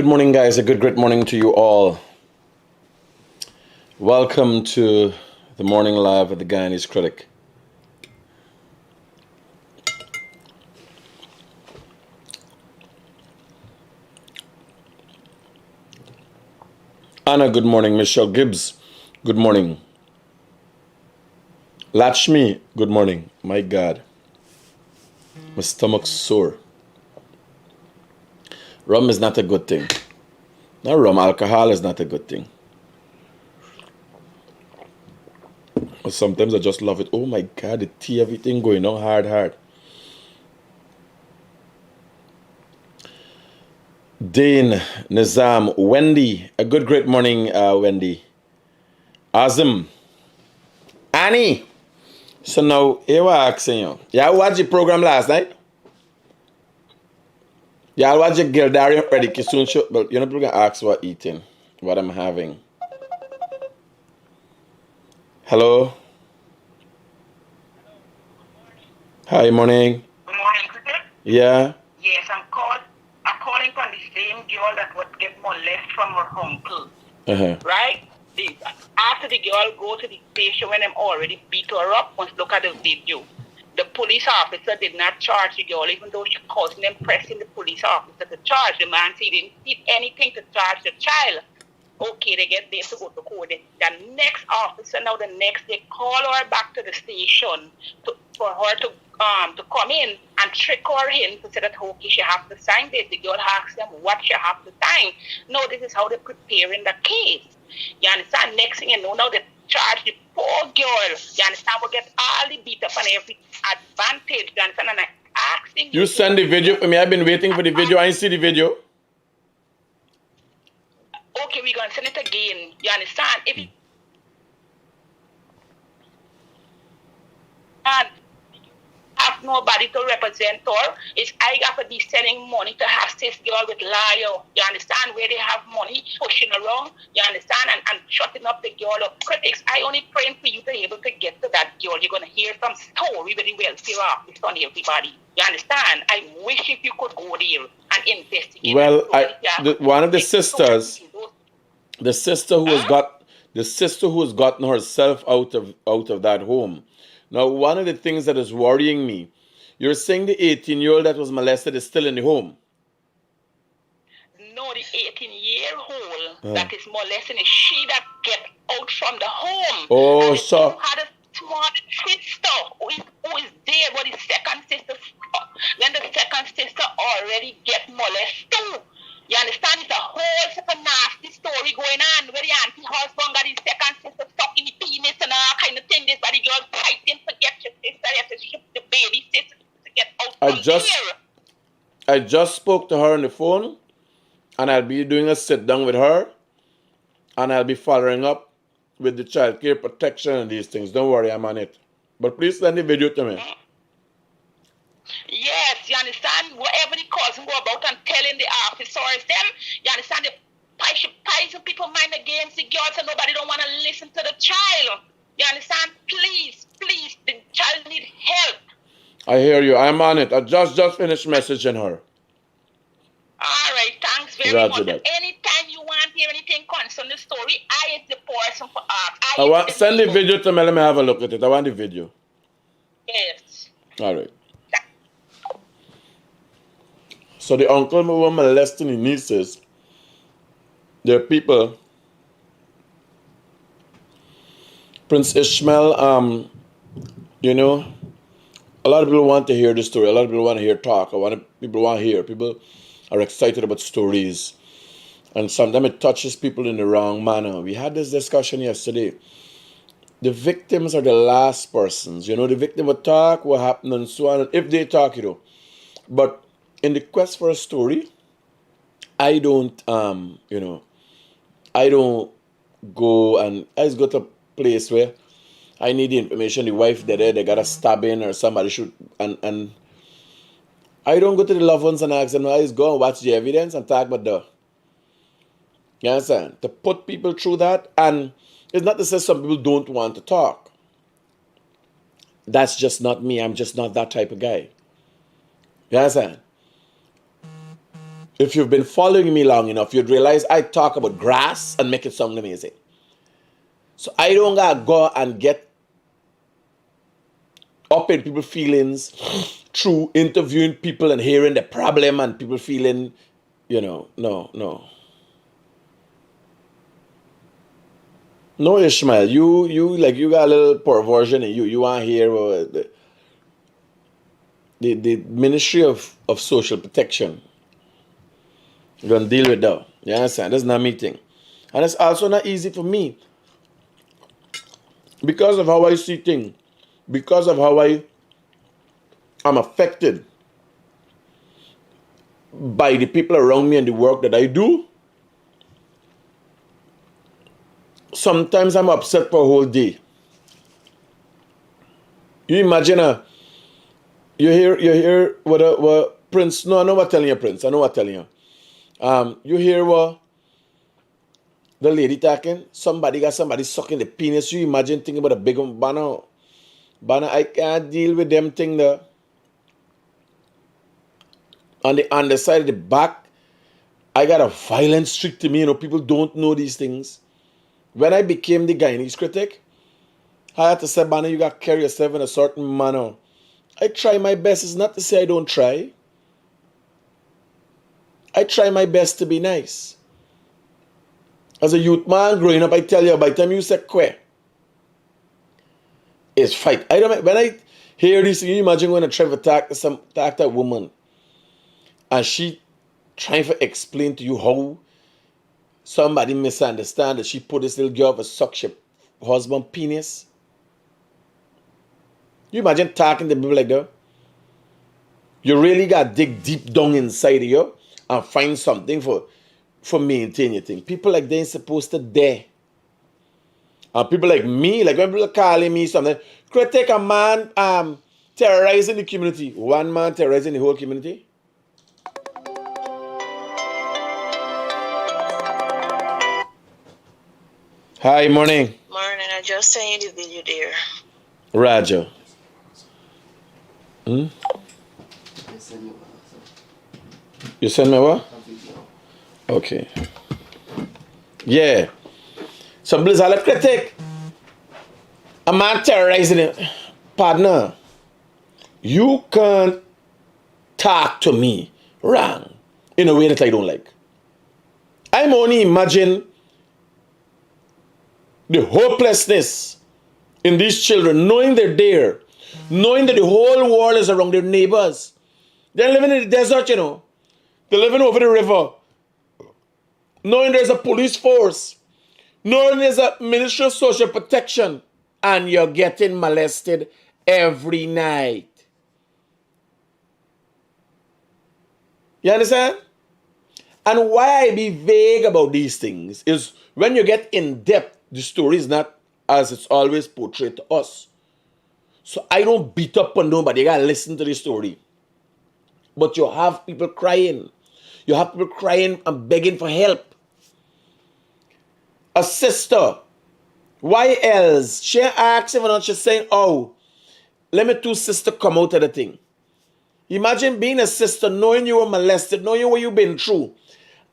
Good morning, guys. A great morning to you all. Welcome to the morning live at the Guyanese Critic. Anna, good morning. Michelle Gibbs, good morning. Lakshmi, good morning. My God, my stomach's sore. Rum is not a good thing. Not rum, alcohol is not a good thing. But sometimes I just love it. Oh my God, the tea, everything going on hard. Dane, Nizam, Wendy, a good great morning, Wendy. Azim, Annie. So now, here we're asking you. Y'all watched the program last night? Y'all watched the Gildarie and Freddie Kissoon Show? But you know, people can ask what eating, what I'm having. Hello? Hi, morning. Good morning, Critic. Yeah? Yes, I'm calling from the same girl that would get molested from her uncle. Right? After the girl go to the station when them already beat her up, once look at the video. The police officer did not charge the girl, even though she causing them pressing the police officer to charge the man. He didn't did anything to charge the child. Okay, they get there to go to court. The next officer, now the next, they call her back to the station for her to come in and trick her in to say that, okay, she have to sign this. The girl asks them what she have to sign. No, this is how they're preparing the case. You understand? Next thing you know, now they charge the poor girl. You understand? We get all the beat up and every advantage. You understand? And I asking you send the video for me. I've been waiting for the video. I see the video. Okay, we're gonna send it again. You understand? If you and have nobody to represent her, it's I got to be sending money to assist girl with liar. You understand? Where they have money pushing around, you understand, and shutting up the girl up. Critics, I only praying for you to be able to get to that girl. You're gonna hear some story very well fear off on everybody. You understand? I wish if you could go there and investigate. Well, one of the sisters, the sister who has gotten herself out of that home. Now, one of the things that is worrying me, you're saying the 18-year-old that was molested is still in the home. No, the 18-year-old that is molesting is she that get out from the home. Oh, and so had a small sister who is there, but the second sister, then the second sister already get molested too. You understand? It's a whole super nasty story going on where the auntie husband got his second sister stuck in the penis and all kind of thing. This body girl fighting to get your sister. They have to ship the baby sister to get out from there. I just spoke to her on the phone, and I'll be doing a sit down with her, and I'll be following up with the child care protection and these things. Don't worry, I'm on it. But please send the video to me. Yes, you understand? Whatever the cause go about and telling the officers them, you understand? The poison people mind against the girls and nobody don't want to listen to the child. You understand? Please, the child need help. I hear you. I'm on it. I just finished messaging her. All right, thanks very much. Anytime you want to hear anything concerning the story, I is the person for ask. Send the video to me. Let me have a look at it. I want the video. Yes. All right. So the uncle who was molesting the nieces, there are people. Prince Ishmael, you know, a lot of people want to hear the story. A lot of people want to hear talk. People want to hear. People are excited about stories. And sometimes it touches people in the wrong manner. We had this discussion yesterday. The victims are the last persons. You know, the victim will talk, what happened, and so on. If they talk, you know. But in the quest for a story, I don't, I don't go and I just go to a place where I need the information. The wife dead, they got a stabbing or somebody shoot, and I don't go to the loved ones and ask them. I just go and watch the evidence and talk about the. You understand? To put people through that, and it's not to say some people don't want to talk. That's just not me. I'm just not that type of guy. You understand? if you've been following me long enough, you'd realize I talk about grass and make it sound amazing. So I don't gotta go and get up in people's feelings through interviewing people and hearing the problem and people feeling, no. No, Ishmael, you got a little perversion in you. You want to hear the Ministry of Social Protection. You're going to deal with that. You understand? That's not me thing. And it's also not easy for me because of how I see things, because of how I'm affected by the people around me and the work that I do. Sometimes I'm upset for a whole day. You imagine you hear what Prince, no, I know what telling you, Prince. I know what telling you. You hear what the lady talking? Somebody got somebody sucking the penis. You imagine thinking about a big one, Banner, I can't deal with them thing there. On the underside of the back, I got a violent streak to me. People don't know these things. When I became the Guyanese critic, I had to say, Banner, you got to carry yourself in a certain manner. I try my best. It's not to say I don't try. I try my best to be nice. As a youth man growing up, I tell you, by the time you say queer, it's fight. When I hear this, you imagine when I try to attack that woman, and she trying to explain to you how somebody misunderstand that she put this little girl for suck her husband penis. You imagine talking to people like that? You really got to dig deep down inside of you and find something for maintain your thing. People like they ain't supposed to dare. And people like me, like when people calling me something, critic a man terrorizing the community. One man terrorizing the whole community. Hi, morning. Morning, I just sent you the video there. Roger. You send me what? Okay. Yeah. Some blizzard like critic. A man terrorizing it. Partner, you can't talk to me wrong in a way that I don't like. I'm only imagine the hopelessness in these children, knowing they're there, knowing that the whole world is around their neighbors. They're living in the desert, They're living over the river. Knowing there's a police force. Knowing there's a Ministry of Social Protection. And you're getting molested every night. You understand? And why I be vague about these things is when you get in depth, the story is not as it's always portrayed to us. So I don't beat up on nobody. You gotta listen to the story. But you have people crying. You have people crying and begging for help. A sister, why else? She asks him and she's saying, oh, let me two sisters come out of the thing. Imagine being a sister, knowing you were molested, knowing what you've been through,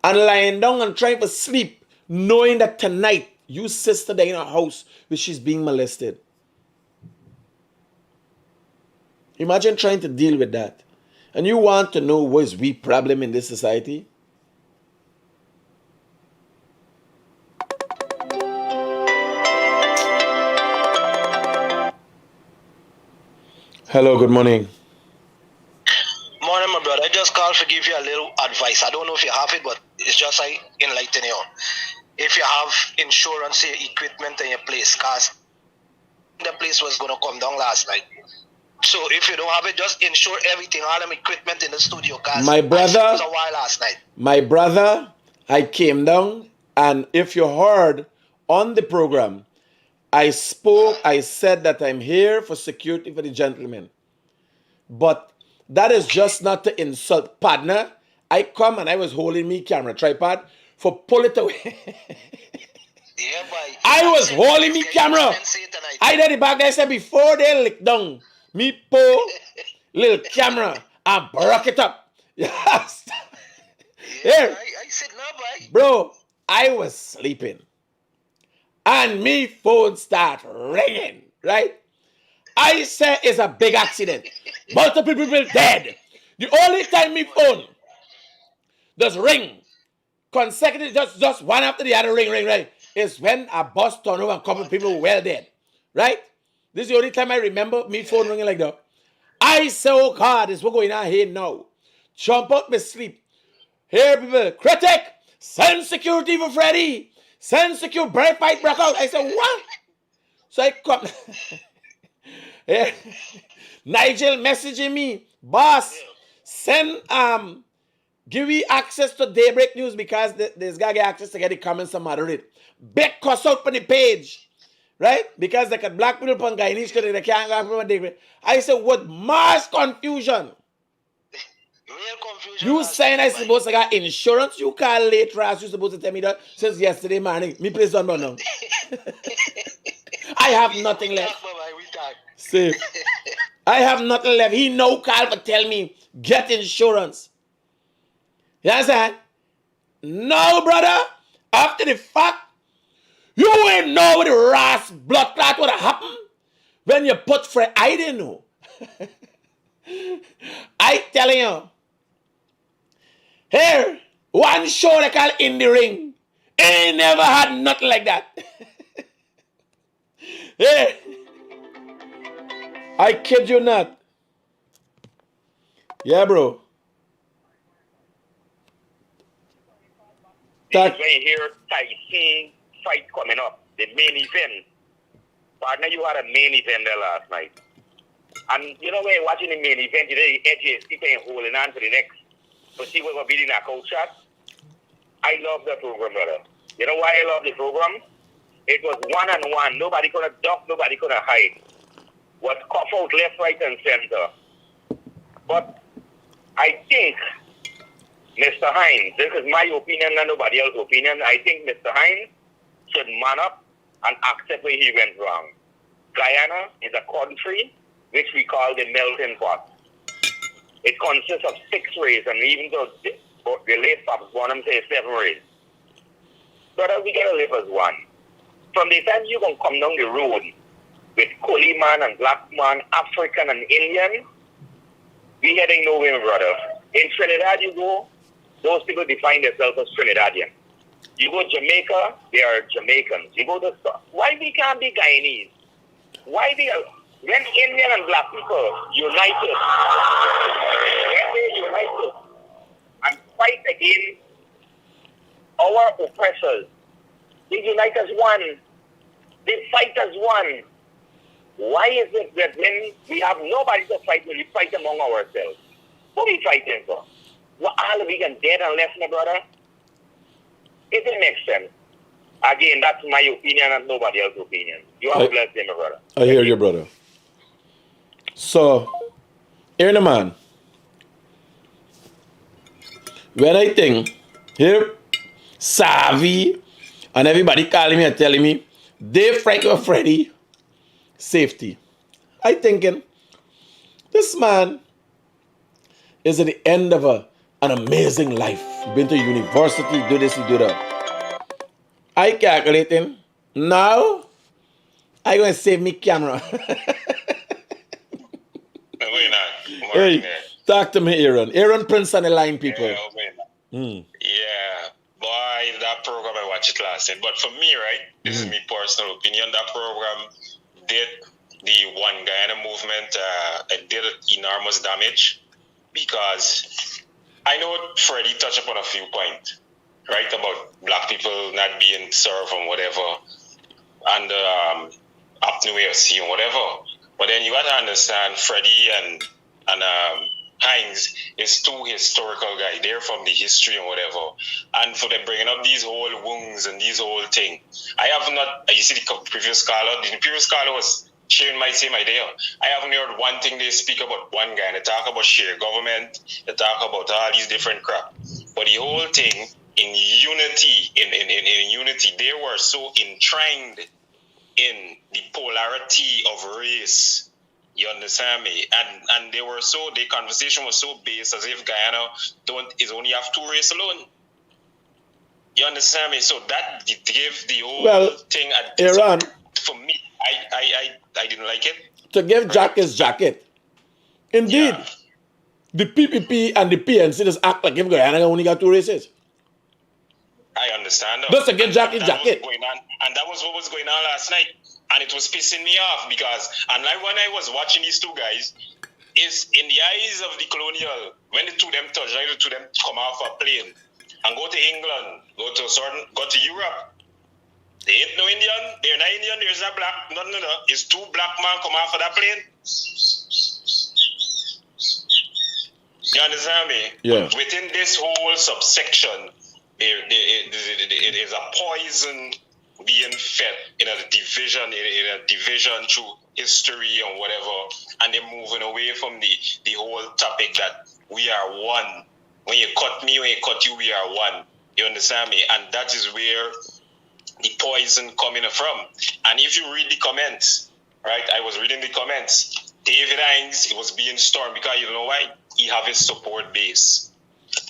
and lying down and trying to sleep, knowing that tonight, you sister there in her house, where she's being molested. Imagine trying to deal with that. And you want to know what is we problem in this society? Hello, good morning. Morning, my brother. I just called to give you a little advice. I don't know if you have it, but it's just like enlightening you. If you have insurance, equipment in your place, because the place was going to come down last night. So if you don't have it, just insure everything, all them equipment in the studio. My brother, it was a while last night. My brother, I came down, and if you heard on the program, I said that I'm here for security for the gentlemen. But that is just not to insult partner. I come and I was holding me camera tripod for pull it away. Yeah, boy. I was holding me camera. I did it back there. I said before they lick down, me pull little camera and broke it up. Yes. Here, I said no, boy. bro, I was sleeping. And me phone start ringing, right? I say it's a big accident. Multiple people dead. The only time me phone does ring consecutive, just one after the other ring, right? Is when a bus turned over and a couple of people well dead, right? This is the only time I remember me phone ringing like that. I say, oh God, this is what going on here now. Jump out my sleep. Here, people, Critic, send security for Freddie. Send security, break fight broke out. I said, what? So I come. Yeah. Nigel messaging me, boss, send give me access to Daybreak News because this guy get access to get the comments and moderate. Big cuss out on the page, right? Because they can black people on Guyanese because they can't go on Daybreak. I said, what mass confusion. Real confusion. You saying I supposed to get insurance? You call late Ras, you supposed to tell me that since yesterday morning. Me place on now. I have nothing left. See, I have nothing left. He no call but tell me get insurance. You understand? No, brother. After the fact, you ain't know what the Ras blood clot would have happened when you put Fred. I didn't know. I telling you. Here, one show they call In the Ring. Ain't never had nothing like that. Hey, I kid you not. Yeah, bro. This is when you hear Tyson fight coming up, the main event. Partner, you had a main event there last night. And you know when you're watching the main event, you know the edges, people ain't holding on to the next. But see what we're beating a coach shot. I love the program, brother. You know why I love the program? It was one-on-one. Nobody could have ducked, nobody could have hide. Was cough out left, right, and center. But I think Mr. Hines, this is my opinion and nobody else's opinion, I think Mr. Hines should man up and accept where he went wrong. Guyana is a country which we call the melting pot. It consists of 6 races, and even though the late Pops want them to say 7 races. Brother, we gotta live as one. From the time you gonna come down the road with Coolie man and black man, African and Indian, we heading nowhere, brother. In Trinidad you go, those people define themselves as Trinidadian. You go to Jamaica, they are Jamaicans. You go to why we can't be Guyanese? Why we are, when Indian and black people united, when they united and fight against our oppressors, they unite as one. They fight as one. Why is it that when we have nobody to fight with, we fight among ourselves? What are we fighting for? Well, all of we can dead and left, my brother? It doesn't make sense. Again, that's my opinion and nobody else's opinion. You have a blessed day, my brother. I hear you, brother. So, here the man. When I think, here, Savvy, and everybody calling me and telling me, they frightened of Freddie, safety. I thinking, this man is at the end of an amazing life. Been to university, do this, do that. I calculating, now, I going to save me camera. Hey, talk to me, Aaron. Aaron Prince on the line, people. Yeah, boy, that program I watched it last night. But for me, right, this is my personal opinion. That program did the One Guyana movement. It did enormous damage because I know Freddie touched upon a few points, right, about black people not being served and whatever, and apnoea C and whatever. But then you got to understand, Freddie and Hines is 2 historical guys. They're from the history and whatever. And for them bringing up these whole wounds and these whole thing, I have not, you see the previous caller was sharing my same idea. I haven't heard one thing they speak about one guy. They talk about shared government. They talk about all these different crap. But the whole thing in unity, in unity, they were so enshrined in the polarity of race You understand me? And the conversation was so based as if Guyana is only have two race alone. You understand me? So that gave the whole thing a Aaron, for me. I didn't like it. To give Jack his jacket. Indeed. Yeah. The PPP and the PNC just act like if Guyana only got two races. I understand. Just to give Jack his jacket. And that was what was going on last night. And it was pissing me off because, and like when I was watching these two guys, is in the eyes of the colonial, when the two of them touch, like the two of them come off a plane and go to England, go to Europe. They ain't no Indian, they're not Indian, there's a black, no. It's two black men come off of that plane. You understand me? Yeah. Within this whole subsection, it is a poison being fed in a division through history and whatever, and they're moving away from the whole topic that we are one. When you cut me, when you cut you, we are one. You understand me? And that is where the poison coming from. And if you read the comments, right? I was reading the comments. David Hines, it was being stormed because you know why? He have his support base.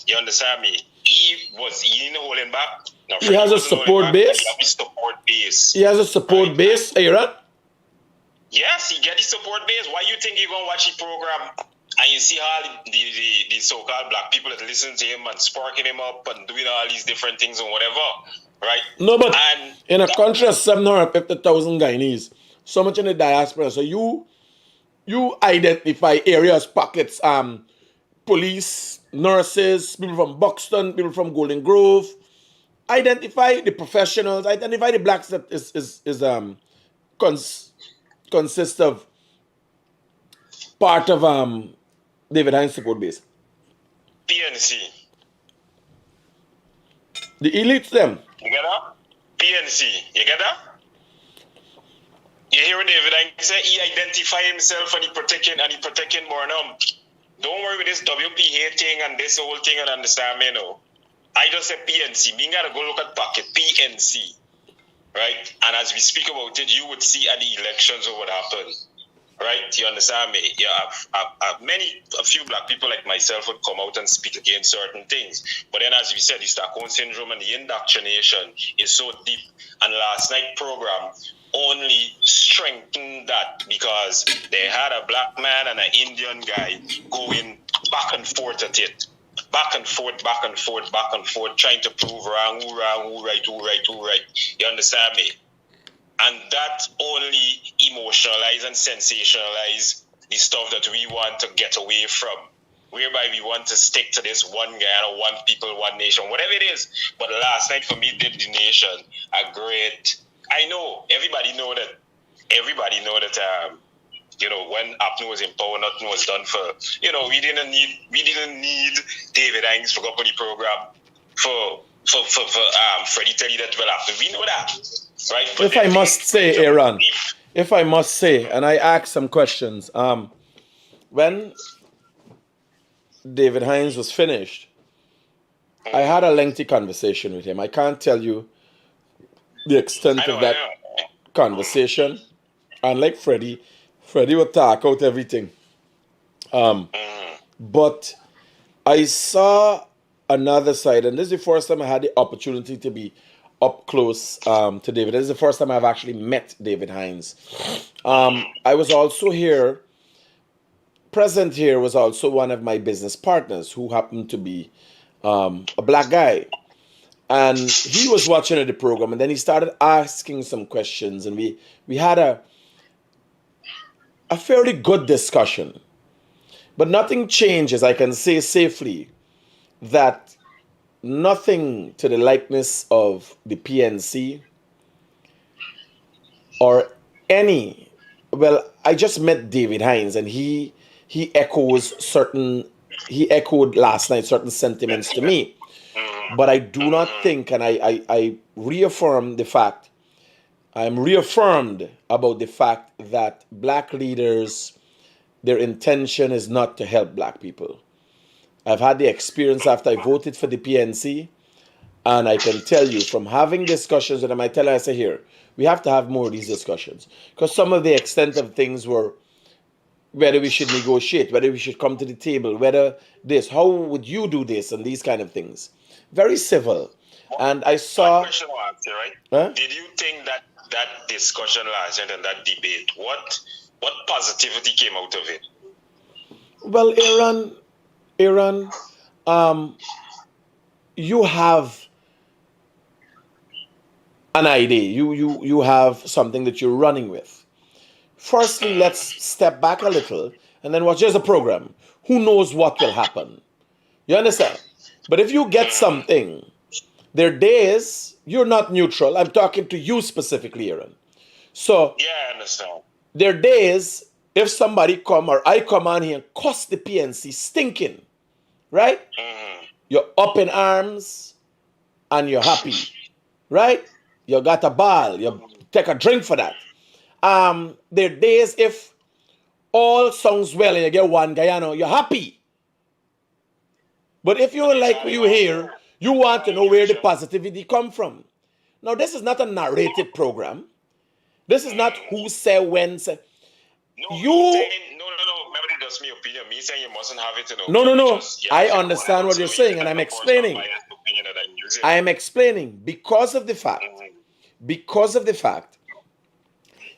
You understand me? He ain't holding back. No, he has a support base. He have his support base. He has a support base, Aaron? Yes, he get his support base. Why you think you gonna watch the program and you see all the so-called black people that listen to him and sparking him up and doing all these different things and whatever, right? No, but in a country of 750,000 Guyanese, so much in the diaspora, so you identify areas, pockets, police, nurses, people from Buxton, people from Golden Grove. Identify the professionals. Identify the blacks that consist of part of David Hines support base. PNC. The elites, them. You get that? PNC. You get that? You hear what David Hines say? He identify himself and he protecting Burnham. Don't worry with this WPA thing and this whole thing and understand me, no. I just said PNC. Me gotta go look at packet PNC, right? And as we speak about it, you would see at the elections what would happen, right? You understand me? Yeah, a few black people like myself would come out and speak against certain things. But then, as we said, the Stockholm syndrome and the indoctrination is so deep. And last night program only strengthened that because they had a black man and an Indian guy going back and forth at it. Back and forth, trying to prove wrong, who right. You understand me? And that only emotionalize and sensationalize the stuff that we want to get away from. Whereby we want to stick to this one Guyana, one people, one nation, whatever it is. But last night for me did the nation a great. I know everybody know that when Apno was in power, nothing was done for, we didn't need David Hines to go up on the program for Freddie tell you that well after. We know that, right? But if I must say, and I asked some questions, when David Hines was finished, I had a lengthy conversation with him. I can't tell you the extent of that conversation. Unlike Freddie would talk out everything. But I saw another side, and this is the first time I had the opportunity to be up close to David. This is the first time I've actually met David Hines. I was also here, present here was also one of my business partners who happened to be a black guy. And he was watching the program, and then he started asking some questions, and we had a fairly good discussion. But nothing changes. I can say safely that nothing to the likeness of the PNC or any. Well, I just met David Hines, and he echoed last night certain sentiments to me. But I do not think, and I reaffirm the fact, I'm reaffirmed about the fact that black leaders, their intention is not to help black people. I've had the experience after I voted for the PNC, and I can tell you from having discussions, and I say here, we have to have more of these discussions. Because some of the extent of things were whether we should negotiate, whether we should come to the table, whether this, how would you do this, and these kind of things. Very civil. And I One saw, question I want to ask you, right? huh? Did you think that that discussion last night and that debate, what positivity came out of it? Well, Aaron, you have an idea. You have something that you're running with. Firstly, let's step back a little and then watch. There's a program. Who knows what will happen? You understand? But if you get something, there are days you're not neutral. I'm talking to you specifically, Aaron. So Yeah, I understand. there are days if somebody come or I come on here and cuss the PNC stinking, right? You're up in arms and you're happy, right? You got a ball, you take a drink for that. There are days if all sounds well and you get one Guyana, you're happy. But if you don't like what you hear, you want to know where the positivity come from. Now, this is not a narrated program. This is not who say when say. No, You Remember, that's my opinion. Me saying you mustn't have it. no. I understand what you're saying, and I'm explaining. I am explaining because of the fact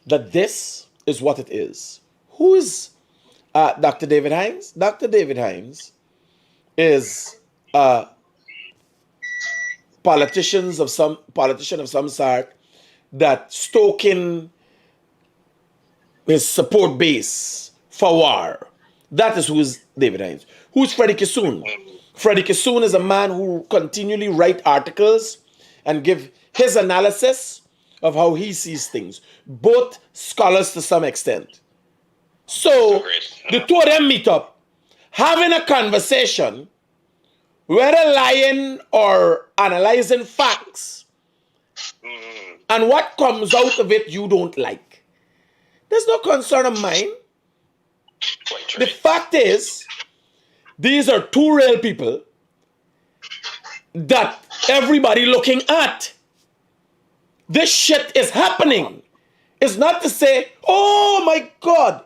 that this is what it is. Who is Dr. David Hines? Dr. David Hines is a politician of some sort that stoking his support base for war. That is who is David Hines. Who's Freddie Kissoon? Freddie Kissoon is a man who continually write articles and give his analysis of how he sees things. Both scholars to some extent. So the two of them meet up, having a conversation, whether lying or analyzing facts, and what comes out of it you don't like. There's no concern of mine. The fact is, these are two real people that everybody looking at. This shit is happening. It's not to say, oh my God,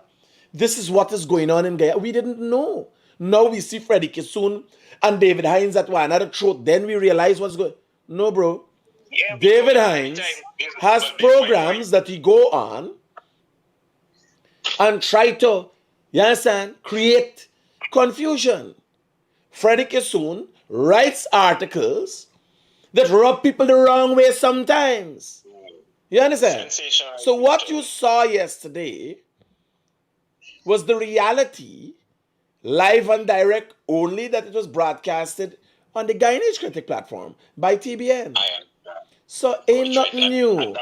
this is what is going on in Guyana. We didn't know. Now we see Freddie Kissoon and David Hines at one another throat. Then we realize what's going on. No, bro. Yeah, David Hines has programs that he go on and try to, you understand, create confusion. Freddie Kissoon writes articles that rub people the wrong way sometimes. You understand? So what you saw yesterday was the reality, live and direct, only that it was broadcasted on the Guyanese Critic platform by TBN. So ain't nothing new.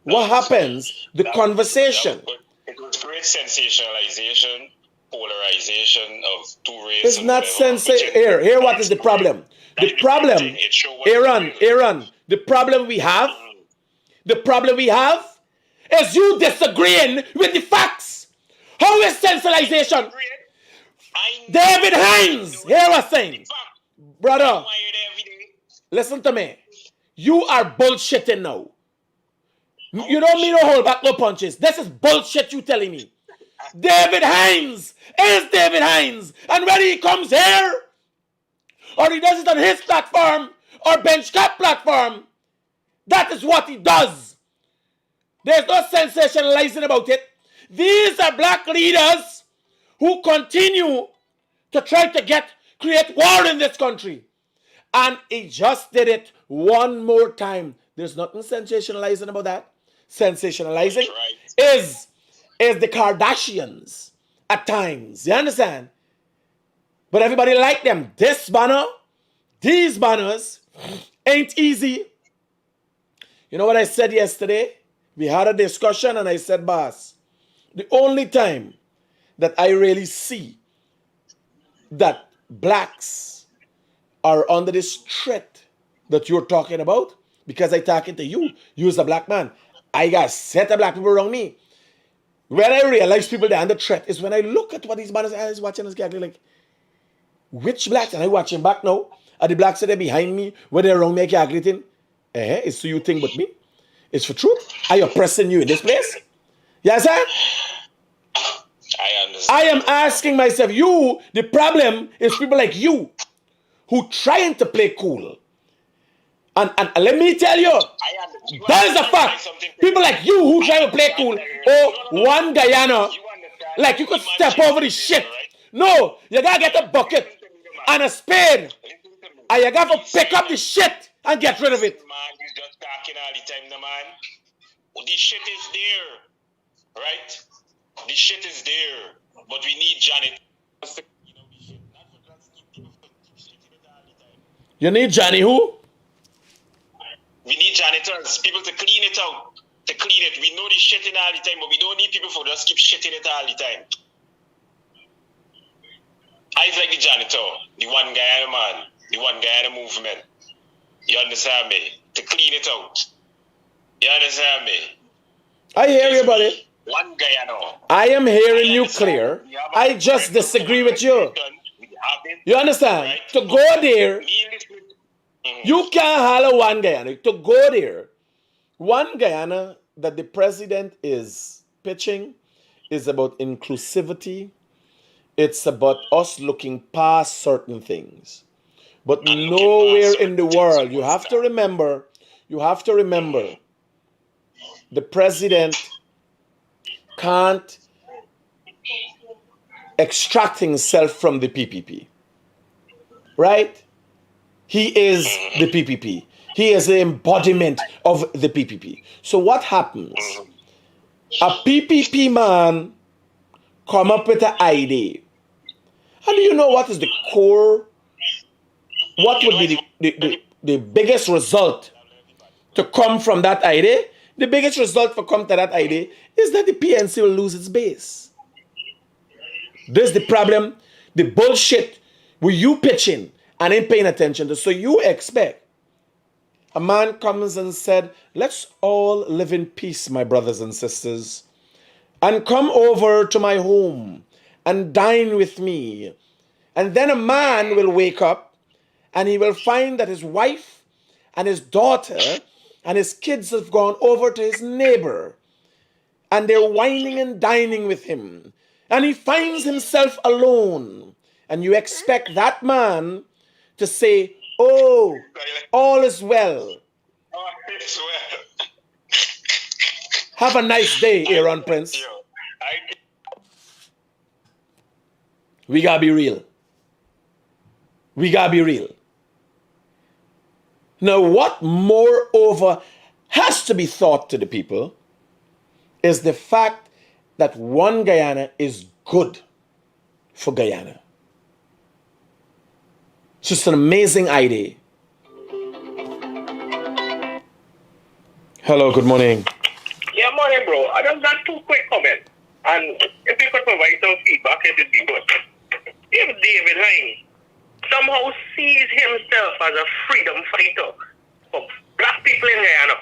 What happens? The conversation. It was great sensationalization, polarization of two races. It's not sensation. Here what is the problem? The problem, Aaron, the problem we have is you disagreeing with the facts. How is sensationalization? David Hines, hear what I'm saying. Brother, listen to me. You are bullshitting now. You don't mean to hold back no punches. This is bullshit you telling me. David Hines is David Hines. And whether he comes here or he does it on his platform or Benchcat platform, that is what he does. There's no sensationalizing about it. These are black leaders who continue to try to create war in this country. And he just did it one more time. There's nothing sensationalizing about that. Sensationalizing is the Kardashians at times. You understand? But everybody like them. This banner, these banners ain't easy. You know what I said yesterday? We had a discussion and I said, boss, the only time that I really see that blacks are under this threat that you're talking about, because I talking to you, you's a black man. I got a set of black people around me. When I realize people that are under threat is when I look at what these banners are. I was watching this guy like, which blacks? And I watching back now. Are the blacks that are behind me, where they're around me calculating? It's so you think but me? It's for truth? Are you oppressing you in this place? Yes, sir? I understand. I am asking myself, the problem is people like you who trying to play cool. And let me tell you, that is a fact. People like you who try to play cool, or one Guyana, like you could step over the shit. No, you gotta get a bucket and a spade, and you gotta pick up the shit and get rid of it. Man, you just talking all the time, man. The shit is there, right? The shit is there, but we need Janet. You need Johnny who? We need janitors, people to clean it out, to clean it. We know the shitting all the time, but we don't need people for just keep shitting it all the time. I like the janitor, the one Guyana man, the one Guyana movement. You understand me? To clean it out. You understand me? I hear you, buddy. One Guyana. I am hearing you clear. I just disagree with you. You understand? Right? To go there, you can't holler one Guyana. To go there, one Guyana that the president is pitching is about inclusivity. It's about us looking past certain things. But nowhere in the world, you have to remember, the president can't extract himself from the PPP. Right? He is the PPP. He is the embodiment of the PPP. So what happens? A PPP man come up with an idea. How do you know what is the core? What would be the biggest result to come from that idea? The biggest result for come to that idea is that the PNC will lose its base. This is the problem. The bullshit with you pitching and ain't paying attention to. So you expect a man comes and said, let's all live in peace, my brothers and sisters, and come over to my home and dine with me. And then a man will wake up and he will find that his wife and his daughter and his kids have gone over to his neighbor and they're whining and dining with him. And he finds himself alone. And you expect that man to say, oh, all is well. All is well. Have a nice day, Aaron Prince. We gotta be real. We gotta be real. Now, what moreover has to be thought to the people is the fact that one Guyana is good for Guyana. It's just an amazing idea. Hello, good morning. Yeah, morning, bro. I just got 2 quick comments. And if you could provide some feedback, it would be good. If David Hines somehow sees himself as a freedom fighter for black people in Guyana,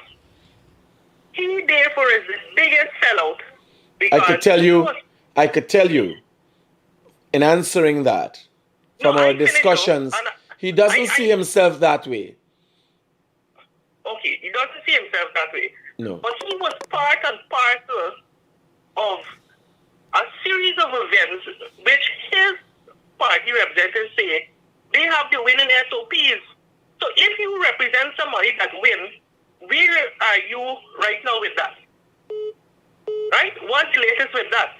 he therefore is the biggest sellout. I could tell you, in answering that, from our discussions, he doesn't see himself that way. Okay, he doesn't see himself that way. No. But he was part and parcel of a series of events which his party representatives say they have the winning SOPs. So if you represent somebody that wins, where are you right now with that? Right? What's the latest with that?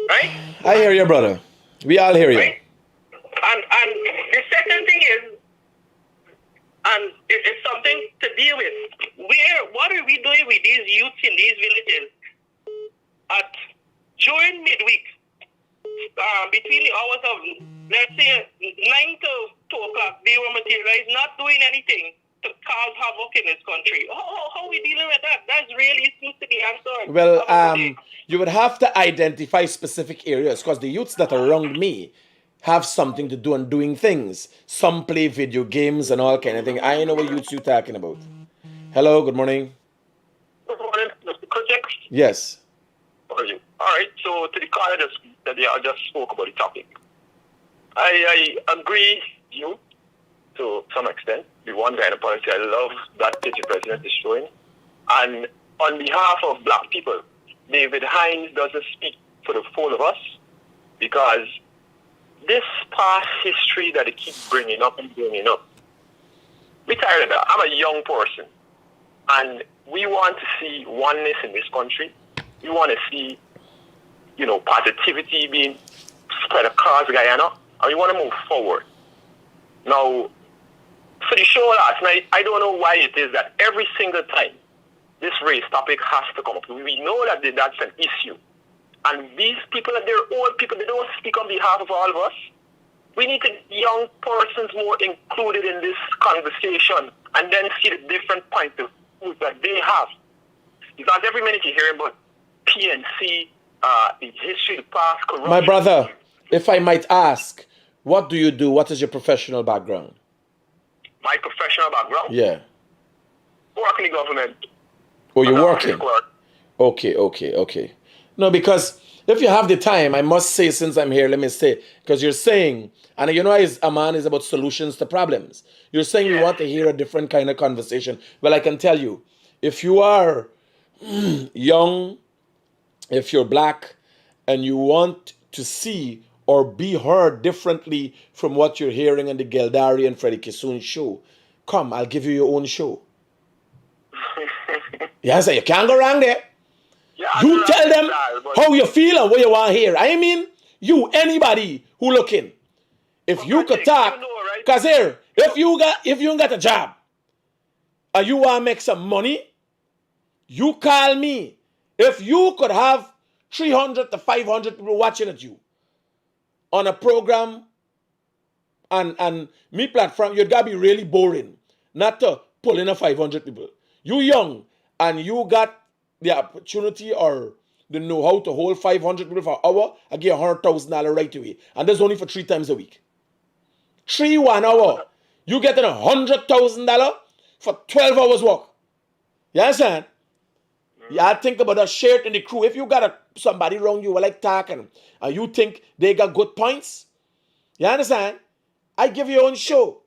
Right? I hear you, brother. We all hear you. Right? And the second thing is, and it's something to deal with. What are we doing with these youths in these villages during midweek, between the hours of, let's say, 9 to 2 o'clock, they were materialized, not doing anything to cause havoc in this country. How are we dealing with that? That's really seems to be answered. Well, you would have to identify specific areas because the youths that are around me have something to do and doing things. Some play video games and all kind of thing. I know what youths you're talking about. Hello, good morning. Good morning, Mr. Critic. Yes. How are you? All right, so to the caller that I just spoke about the topic. I agree with you to some extent. The one Guyana policy, I love that the president is showing. And on behalf of black people, David Hines doesn't speak for the whole of us, because this past history that they keep bringing up and bringing up, we're tired of that. I'm a young person, and we want to see oneness in this country. We want to see, positivity being spread across Guyana, and we want to move forward. Now, for the show last night, I don't know why it is that every single time this race topic has to come up. We know that that's an issue. And these people, they're old people, they don't speak on behalf of all of us. We need to get young persons more included in this conversation and then see the different points of view that they have. Because every minute you're hearing about PNC, the history, the past, corruption. My brother, if I might ask, what do you do? What is your professional background? My professional background? Yeah. Work in the government. Oh, you're working? Okay. No, because if you have the time, I must say, since I'm here, let me say, because you're saying, and a man is about solutions to problems. You're saying you want to hear a different kind of conversation. Well, I can tell you, if you are young, if you're black, and you want to see or be heard differently from what you're hearing on the Gildarie and Freddie Kissoon Show, come, I'll give you your own show. Yes, you can't go wrong there. Yeah, you tell them how you feel and what you want to hear. I mean, you, anybody who looking. If you could talk, because here, if you got a job and you want to make some money, you call me. If you could have 300 to 500 people watching at you on a program and me platform, you'd gotta be really boring not to pull in a 500 people. You young and you got the opportunity or the know-how to hold 500 people for an hour, I give $100,000 right away. And that's only for 3 times a week. 1 hour. You getting $100,000 for 12 hours work. You understand? Yeah, think about a shirt in the crew. If you got somebody around you who like talking and you think they got good points, you understand? I give you your own show.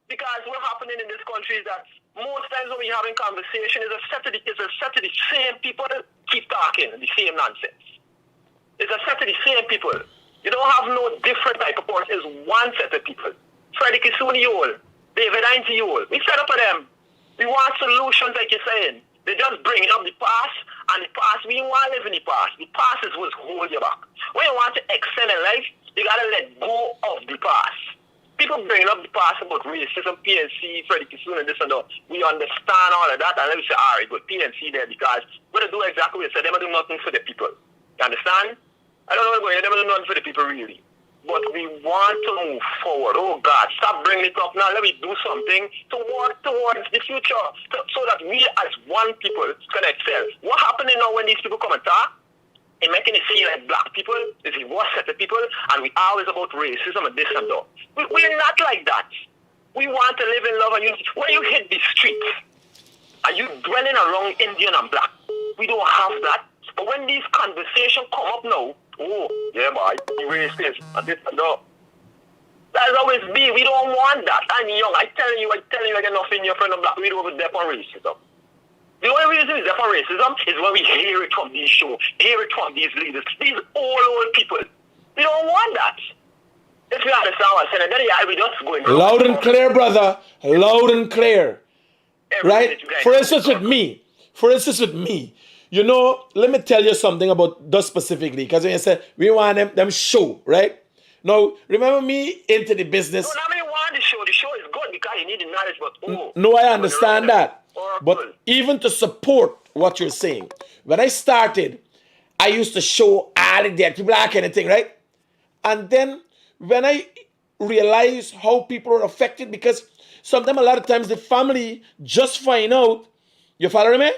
Because what's happening in this country is that most times when we're having conversation, it's a set of the same people that keep talking the same nonsense. It's a set of the same people. You don't have no different type of person. It's one set of people. Freddie Kissoon Show, David Show. We set up for them. We want solutions like you're saying. They just bring up the past, and the past, we don't want to live in the past. The past is what's holding you back. When you want to excel in life, you got to let go of the past. People bringing up the past about racism, PNC, Freddie Kissoon, and this and that. We understand all of that, and then we say, all right, but PNC there because we're going to do exactly what they said. They're going to do nothing for the people. You understand? I don't know what's going on. They're going to do nothing for the people, really. But we want to move forward. Oh, God, stop bringing it up now. Let me do something to work towards the future so that we as one people can excel. What happening now when these people come and talk? And making it seem like black people is the worst set of people, and we always about racism and this and that. We're not like that. We want to live in love and unity. When you hit the streets, are you dwelling around Indian and black? We don't have that. But when these conversations come up now, oh, yeah, boy, you racist and this and that. That's always be. We don't want that. I'm young. I tell you, I got nothing in your friend of black. We don't have depth on racism. The only reason it's for racism is when we hear it from these shows, hear it from these leaders, these old people. We don't want that. If you understand what I'm saying, then yeah, we just going loud and clear, brother. Loud and clear. Right? For instance, with me, you know, let me tell you something about this specifically, because when you said we want them show, right? Now, remember me into the business. No, I mean, want the show. The show is good because you need the knowledge, but no, I understand that. But even to support what you're saying, when I started, I used to show all the dead people, that kind of thing, right? And then when I realized how people are affected, because sometimes, a lot of times, the family just find out, you follow me?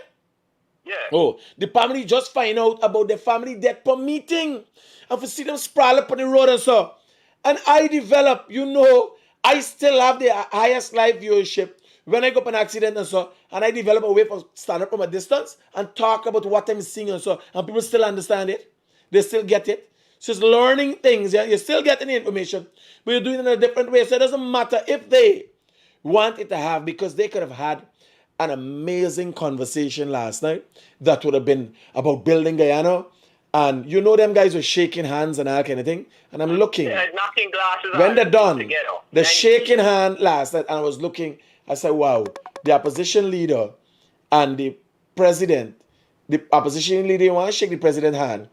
Yeah. Oh, the family just find out about the family death per meeting. And for see them sprawl up on the road and so. And I develop, you know, I still have the highest live viewership when I go up an accident and so, and I develop a way for stand up from a distance and talk about what I'm seeing and so, and people still understand it. They still get it. So it's learning things, yeah. You're still getting the information, but you're doing it in a different way. So it doesn't matter if they want it to have, because they could have had an amazing conversation last night that would have been about building Guyana And you know them guys were shaking hands and all kind of thing. And I'm looking. Yeah, knocking glasses When they're done, together. the shaking hand last night, and I was looking, I said, wow, the opposition leader and the president, the opposition leader didn't want to shake the president's hand,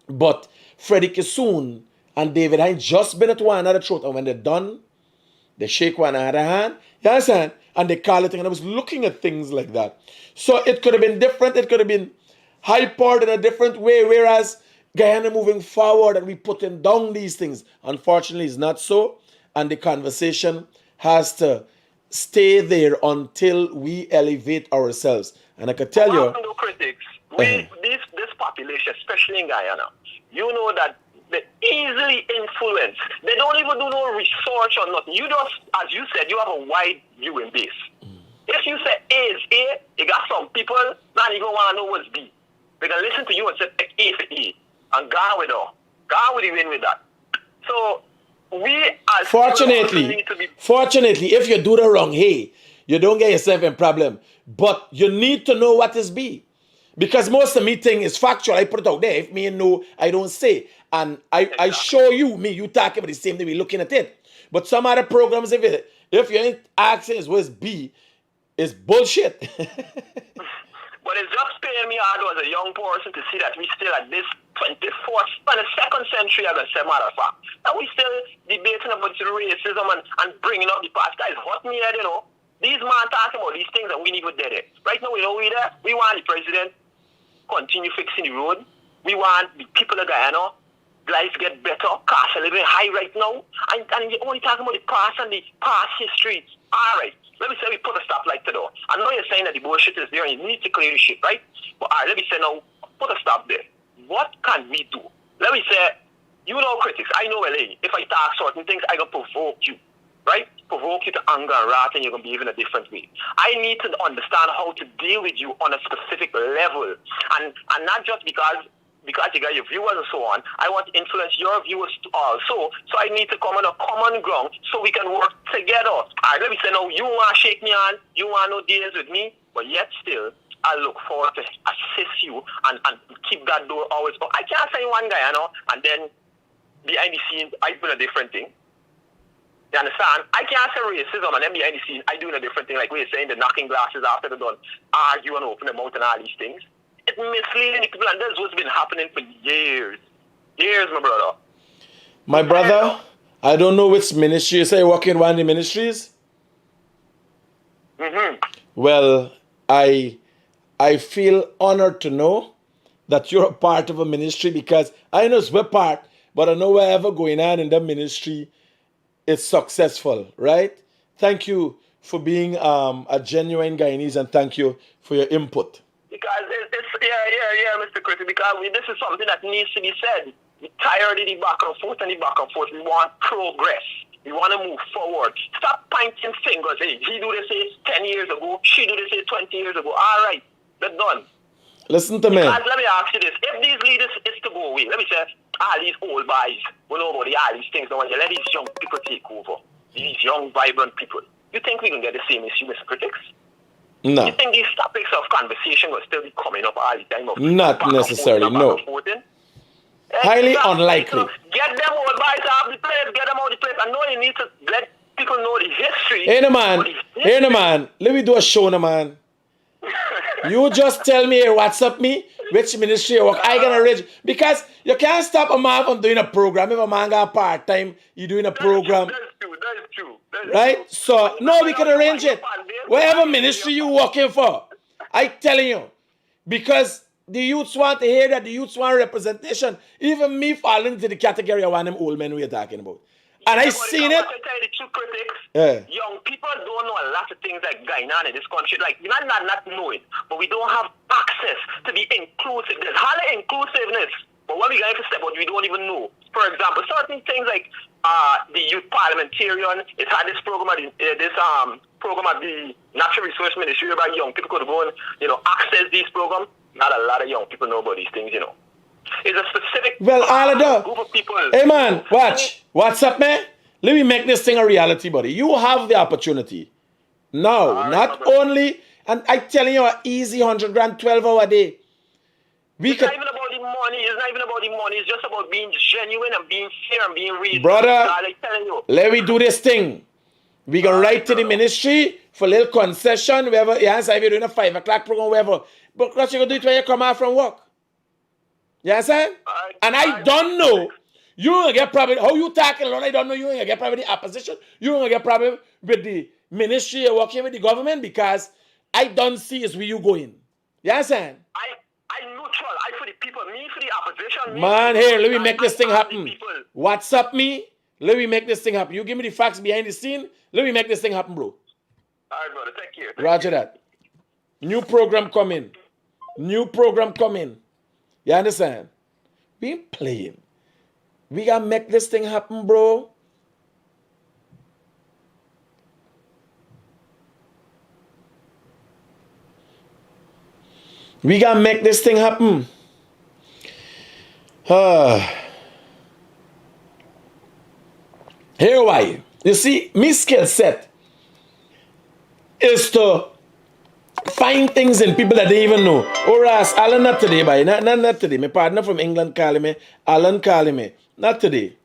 but Freddie Kissoon and David Hines just been at one another throat, and when they're done, they shake one another hand, you understand? And they call it, and I was looking at things like that. So it could have been different, it could have been hypered in a different way, whereas Guyana moving forward and we putting down these things. Unfortunately, it's not so, and the conversation has to stay there until we elevate ourselves. And I could tell you, critics, this population, especially in Guyana, you know that they're easily influenced. They don't even do no research or nothing. You just, as you said, you have a wide viewing base. If you say A is A, you got some people not even want to know what's B. They can listen to you and say A for A. And gone with all. Gone with the win with that. So we as fortunately, if you do the wrong, hey, you don't get yourself in problem. But you need to know what is B. Because most of me thing is factual. I put it out there. If me know, I don't say. And I show you, you talking about the same thing, we looking at it. But some other programs, if you ain't asking is what's B, it's bullshit. But it's just paying me hard as a young person to see that we still at this 22nd century, as I said, matter of fact. And we still debating about racism and bringing up the past. Guys, hot me head, you know. These men talking about these things and we never did it. Right now, we know we there. We want the president continue fixing the road. We want the people of Guyana, lives get better, cost of living high right now. And you're only talking about the past and the past history. All right. Let me say we put a stop light to the door. I know you're saying that the bullshit is there and you need to clear the shit, right? But all right, let me say now, put a stop there. What can we do? Let me say, you know critics, I know LA. If I talk certain things, I can provoke you, right? Provoke you to anger and wrath and you're going to behave in a different way. I need to understand how to deal with you on a specific level. And not just because you got your viewers and so on. I want to influence your viewers also. So I need to come on a common ground so we can work together. All right, let me say now, you want to shake me on, you want no deals with me, but yet still, I look forward to assist you and keep that door always open. I can't say one guy, and then behind the scenes, I do a different thing. You understand? I can't say racism and then behind the scenes, I doing a different thing, like we're saying, the knocking glasses after they're done, argue and open them out and all these things. It's misleading the people, and that's what's been happening for years. Years, my brother. My brother, I don't know which ministry. You say you're working in one of the ministries? Mm-hmm. Well, I feel honored to know that you're a part of a ministry, because I know it's a part, but I know whatever going on in the ministry, it's successful, right? Thank you for being a genuine Guyanese, and thank you for your input. Because Mr. Critic, because this is something that needs to be said. We're tired of the back and forth and the back and forth. We want progress. We want to move forward. Stop pointing fingers. Hey, he do this 10 years ago. She do this 20 years ago. All right, they're done. Listen to me. Because let me ask you this. If these leaders is to go away, let me say, all these old boys, we know about all these things. Now, when you let these young people take over, these young, vibrant people, you think we can get the same issue, Mr. Critics? No. You think these topics of conversation will still be coming up all the time? Not necessarily, no. Highly unlikely. Get them old boys out of the place, get them out of the place. I know you need to let people know the history. Hey, no man. Let me do a show, no man. You just tell me, WhatsApp me, which ministry you work. I gonna arrange, because you can't stop a man from doing a program. If a man got part-time, you doing a program. That's true. Right? So, no, we can arrange it. Whatever ministry you working for, I telling you. Because the youths want to hear that, the youths want representation. Even me fall into the category of one of them old men we're talking about. And I seen it. I tell you the true critics, young people don't know a lot of things like Guyana in this country. Like, not knowing, but we don't have access to be inclusive. There's hardly inclusiveness. But when we get into step out, we don't even know. For example, certain things like the youth parliamentarian, it's had this program at the Natural Resource Ministry where young people could go and access these programs. Not a lot of young people know about these things, It's a specific group of people. Hey man, watch. What's up, man? Let me make this thing a reality, buddy. You have the opportunity. Now, not only, and I telling you, an easy 100 grand, 12 hour day. It's not even about the money. It's not even about the money. It's just about being genuine and being fair and being real. Brother, I'm telling you. let me do this thing. We can write to the ministry for a little concession, wherever. Yes, if you're doing a 5 o'clock program, wherever. But what you gonna do it when you come out from work? You understand? And I don't know. You gonna get problem. How you talking, Lord? I don't know. You gonna get problem with the opposition. You gonna get problem with the ministry you're working with the government, because I don't see is where you going. You understand? I'm neutral. I for the people. Me for the opposition. Man, here, let me make this thing happen. WhatsApp me. Let me make this thing happen. You give me the facts behind the scene. Let me make this thing happen, bro. All right, brother. Thank you. Roger that. New program coming. New program coming. You understand? We ain't playing. We gotta make this thing happen, bro. We gotta make this thing happen. Here why. You see, my skill set is to find things in people that they even know. Or as Alan, not today, boy. Not today. My partner from England calling me. Alan calling me. Not today.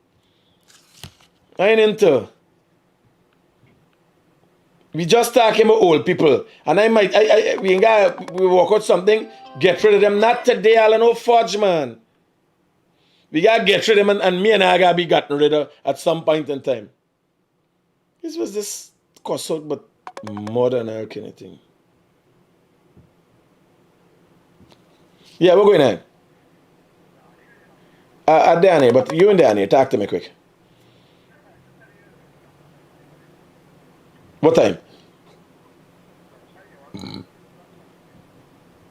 I ain't into. We just talking about old people. And we work out something, get rid of them. Not today, Alan. No fudge, man. We gotta get rid of them, and me and I gotta be gotten rid of at some point in time. This was this cost out, but more than anything. Yeah, we're going on. Danny, but you and Danny, talk to me quick. What time?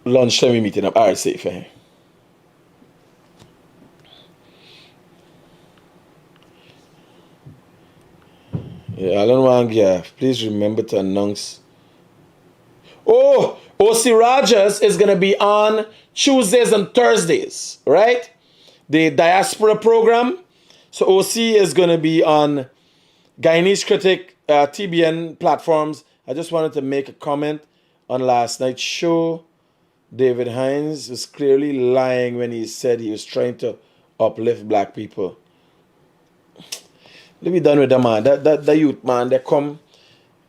Lunchtime we meeting up. All right, safe. Yeah, Alan Wangia, please remember to announce. Oh, O.C. Rogers is going to be on Tuesdays and Thursdays, right? The diaspora program. So O.C. is going to be on Guyanese Critic, TBN platforms. I just wanted to make a comment on last night's show. David Hines was clearly lying when he said he was trying to uplift black people. Let me done with that, man. That youth, man, they come.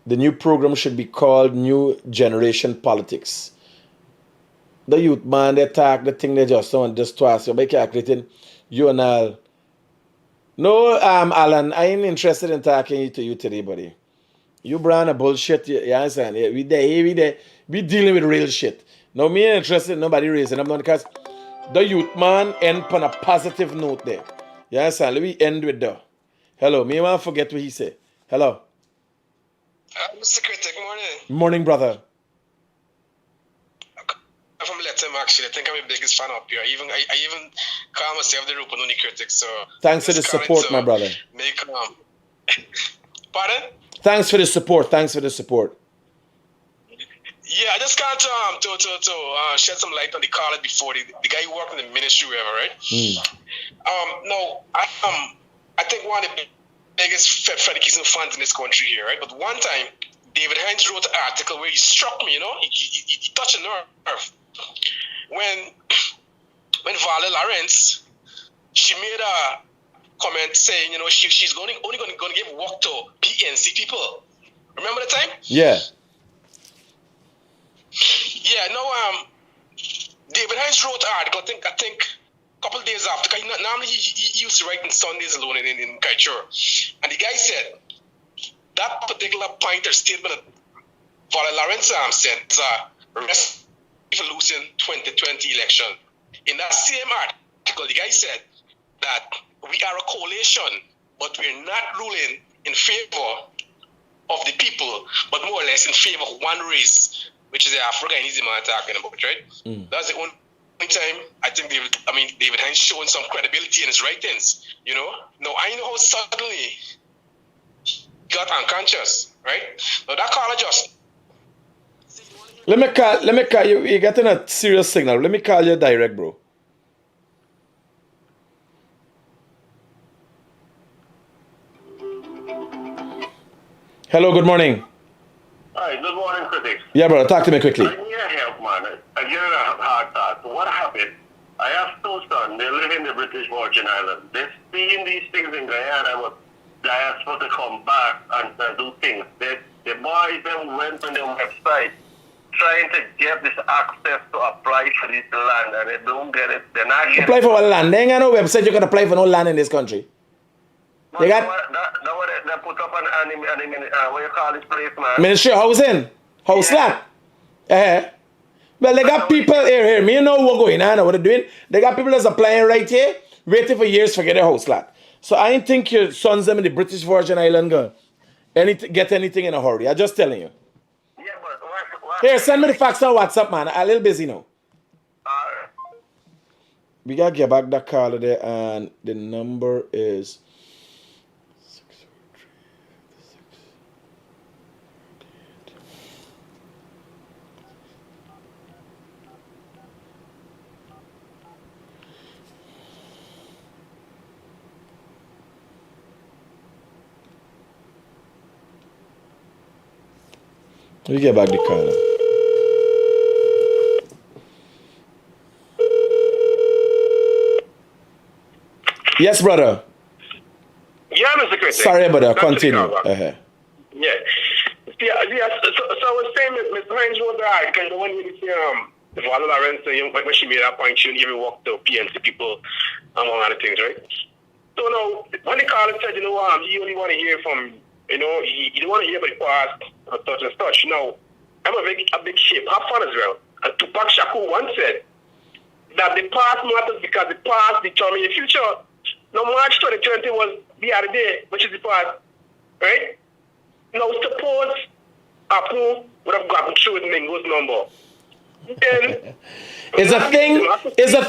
The new program should be called New Generation Politics. The youth, man, they talk, the thing they just don't just twice. You're calculating you and all. No, Alan, I ain't interested in talking to you today, buddy. You brand a bullshit, you understand? Yeah, we dealing with real shit. Now, me ain't interested in nobody raising them down, because the youth, man, end on a positive note there. You understand? Let me end with that. Hello, me want to forget what he said. Hello. Mr. Critic, morning. Morning, brother. I'm from Letem, actually. I think I'm the biggest fan up here. I even call myself the Rupa Nuni Critic, so... Thanks for the support, my brother. Pardon? Thanks for the support. Yeah, I just got to shed some light on the caller before, the guy who worked in the ministry, wherever, right? No, I think one of the biggest Freddie Kissoon fans in this country here, right? But one time, David Hines wrote an article where he struck me, you know? He touched a nerve. When Vala Lawrence, she made a comment saying, you know, she's only going to give work to PNC people. Remember the time? Yeah. Yeah, no, David Hines wrote an article, I think a couple of days after. Normally he used to write on Sundays alone in Kaichur. And the guy said, that particular point or statement that Vala Lawrence said is a resolution 2020 election. In that same article, the guy said that we are a coalition, but we're not ruling in favor of the people, but more or less in favor of one race, which is the Afro-Guyanese man talking about, right? That's the only time I think David Hines showing some credibility in his writings, you know? Now, I know how suddenly he got unconscious, right? Now, that caller just... Let me call you. You're getting a serious signal. Let me call you direct, bro. Hello, good morning. Hi, good morning, Critic. Yeah, brother, talk to me quickly. I need help, man. I get a hard thought. So what happened? I have two sons. They live in the British Virgin Islands. They're seeing these things in Guyana, but diaspora to come back and do things. The boys then went on their website trying to get this access to apply for this land, and they don't get it. They're not getting Apply for what land? They ain't got no website. You can apply for no land in this country. They got they put up what you call this place, man? Ministry of Housing, house lot. Well, they got people here. Me know what's going on, what they're doing. They got people that's applying right here, waiting for years to get a house lot. So I don't think your sons them in the British Virgin Island go get anything in a hurry. I'm just telling you. Yeah, but what? Here, send me the facts on WhatsApp, man. I'm a little busy now. We gotta get back that caller there, and the number is 643. We get back the caller. Yes, brother. Yeah, Mr. Critic. Sorry, brother. Continue. Yeah. Yeah, so I was saying, Mr. Hines was right, because when you see the Vala Lorenzo, when she made that point, she didn't even walk to PNC people, among other things, right? So now, when the caller said, you only want to hear from, you don't want to hear about the past, or such and such. Now, I'm a big shape, have fun as well. And Tupac Shakur once said that the past matters because the past determines the future. Now, March 2020 was the other day, which is the past, right? Now, suppose Apu would have gotten through with Mingo's number. Then, is a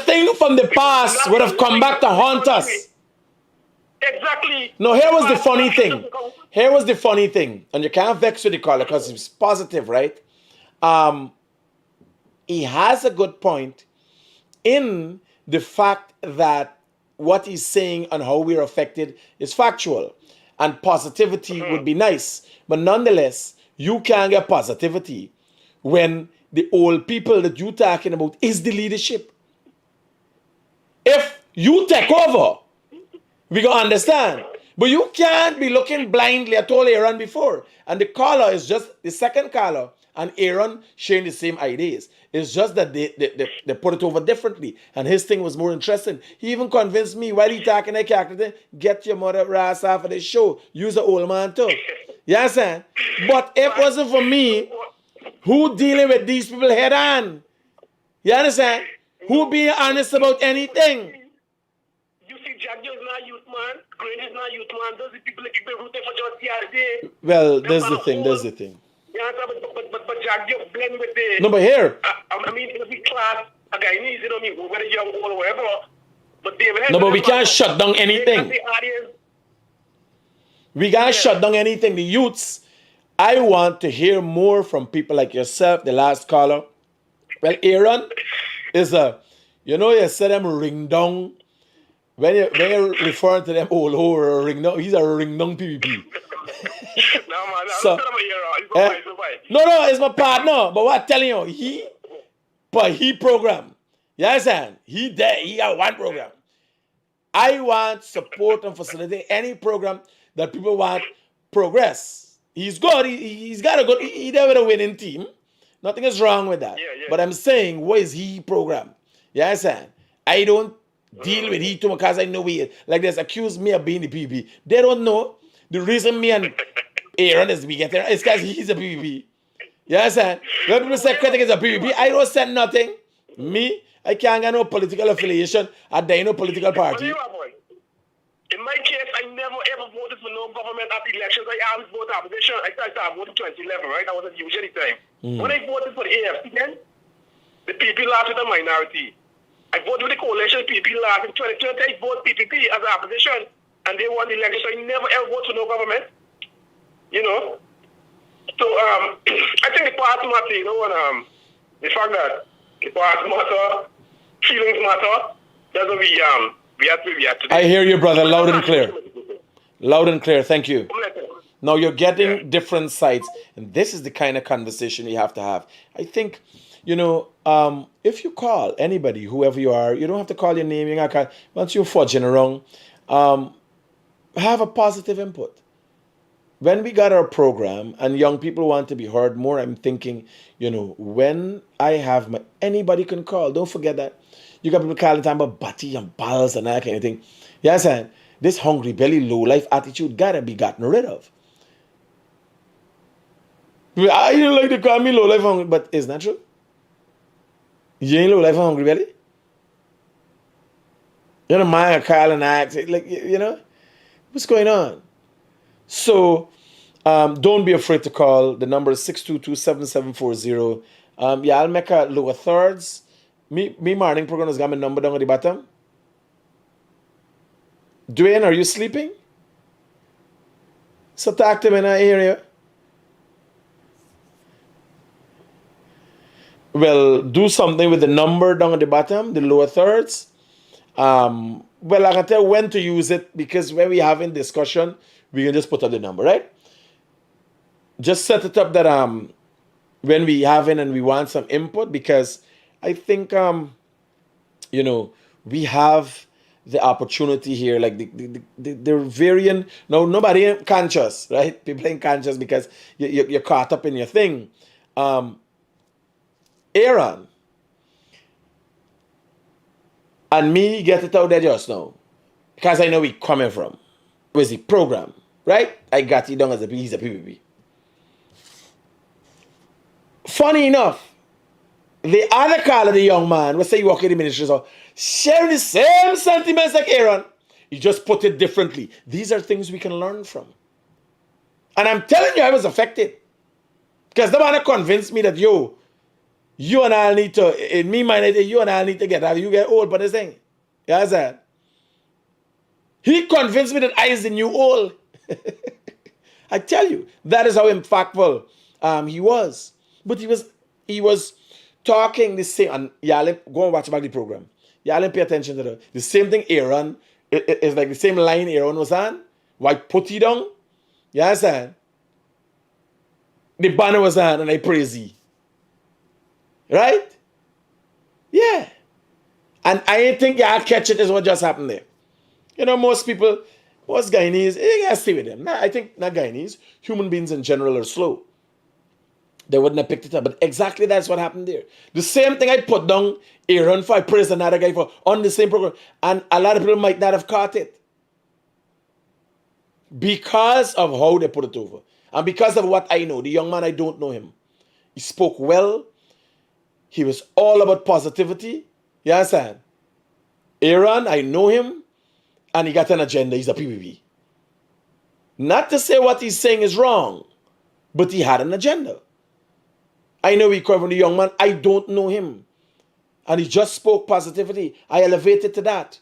thing from the past would have come back to haunt us. Exactly. No, here was the funny thing. Here was the funny thing. And you can't vex with the caller because he's positive, right? He has a good point in the fact that what he's saying and how we're affected is factual. And positivity would be nice. But nonetheless, you can't get positivity when the old people that you're talking about is the leadership. If you take over, we gonna understand. But you can't be looking blindly. I told Aaron before. And the caller is just the second caller. And Aaron sharing the same ideas. It's just that they put it over differently. And his thing was more interesting. He even convinced me while he talking that character, get your mother ass off of the show. Use the old man too. You understand? But if it wasn't for me, who dealing with these people head on? You understand? Who being honest about anything? You see, Jack is not youth man. Green is not youth man. Those are people that keep rooting for just the other day. Well, there's the thing. Yeah, but Jack, you blend with the... No, but here... I mean, in a big class, a Guyanese, you know what I mean, whether young or whatever, but David... No, but we can't shut down anything. We can't shut down anything. The youths, I want to hear more from people like yourself, the last caller. Well, Aaron is a... you said them ring down. When you're referring to them or ring down, he's a ring down PvP. No, man, So, no, it's my partner. But what I'm telling you, he program. You understand? He got one program. I want support and facilitate any program that people want progress. He's good. He's got a good. He's never a winning team. Nothing is wrong with that. Yeah. But I'm saying, what is he program? You understand? I don't deal with he too much because I know he like this. Accuse me of being the PvP. They don't know the reason me and Aaron is we get there. It's because he's a PvP. You understand? When people say Critic is a PvP, I don't say nothing. Me, I can't get no political affiliation. I die no political party. In my case, I never ever voted for no government at elections. I always voted opposition. I started voting 2011, right? That was a usually time. When I voted for the AFC then, the PPP lost with a minority. I voted with the coalition, PPP lost. In 2020, I voted PPP as an opposition, and they won the election. So I never ever voted for no government. So I think the past matter, and the fact that the past matter, feelings matter, that's what we have to. I hear you, brother, loud and clear. Loud and clear, thank you. Now you're getting different sides, and this is the kind of conversation you have to have. I think, If you call anybody, whoever you are, you don't have to call your name. You don't call, once you're fudging around, have a positive input. When we got our program and young people want to be heard more, I'm thinking, when I have anybody can call. Don't forget that. You got people calling time about butty and balls and that kind of thing. Yes, and this hungry belly, low life attitude gotta be gotten rid of. I don't like to call me low life hungry, but isn't that true? You ain't low life hungry belly? You don't mind a call and act like what's going on? So don't be afraid to call. The number is 622-7740. I'll make a lower thirds. Me morning program has got my number down at the bottom. Dwayne, are you sleeping? So talk to me in that area. Well, do something with the number down at the bottom, the lower thirds. Well, I can tell when to use it because when we having discussion, we can just put up the number, right? Just set it up that when we having and we want some input because I think we have the opportunity here, like the variant. No, nobody ain't conscious, right? People ain't conscious because you're caught up in your thing. Aaron and me get it out there just now because I know we coming from. Where's the program, right? I got it down as he's a PPP. Funny enough, the other call of the young man, let's say you walk in the ministry, so sharing the same sentiments like Aaron, he just put it differently. These are things we can learn from. And I'm telling you, I was affected. Because the man convinced me that, you and I need to, in me mind, you and I need to get out. You get old, but this thing. You understand? He convinced me that I is the new old. I tell you, that is how impactful he was. But he was talking the same, and y'all go and watch back the program. Y'all pay attention to the same thing Aaron, it's like the same line Aaron was on. Why put it down? You understand? The banner was on and I praise he. Right? Yeah. And I think y'all catch it is what just happened there. Most people, most Guyanese, you gotta stay with them. I think not Guyanese, human beings in general are slow. They wouldn't have picked it up. But exactly that's what happened there. The same thing I put down Aaron for, I praised another guy for on the same program. And a lot of people might not have caught it. Because of how they put it over. And because of what I know. The young man, I don't know him. He spoke well. He was all about positivity. You understand? Aaron, I know him. And he got an agenda. He's a PPP. Not to say what he's saying is wrong. But he had an agenda. I know he come from the young man. I don't know him. And he just spoke positivity. I elevated to that.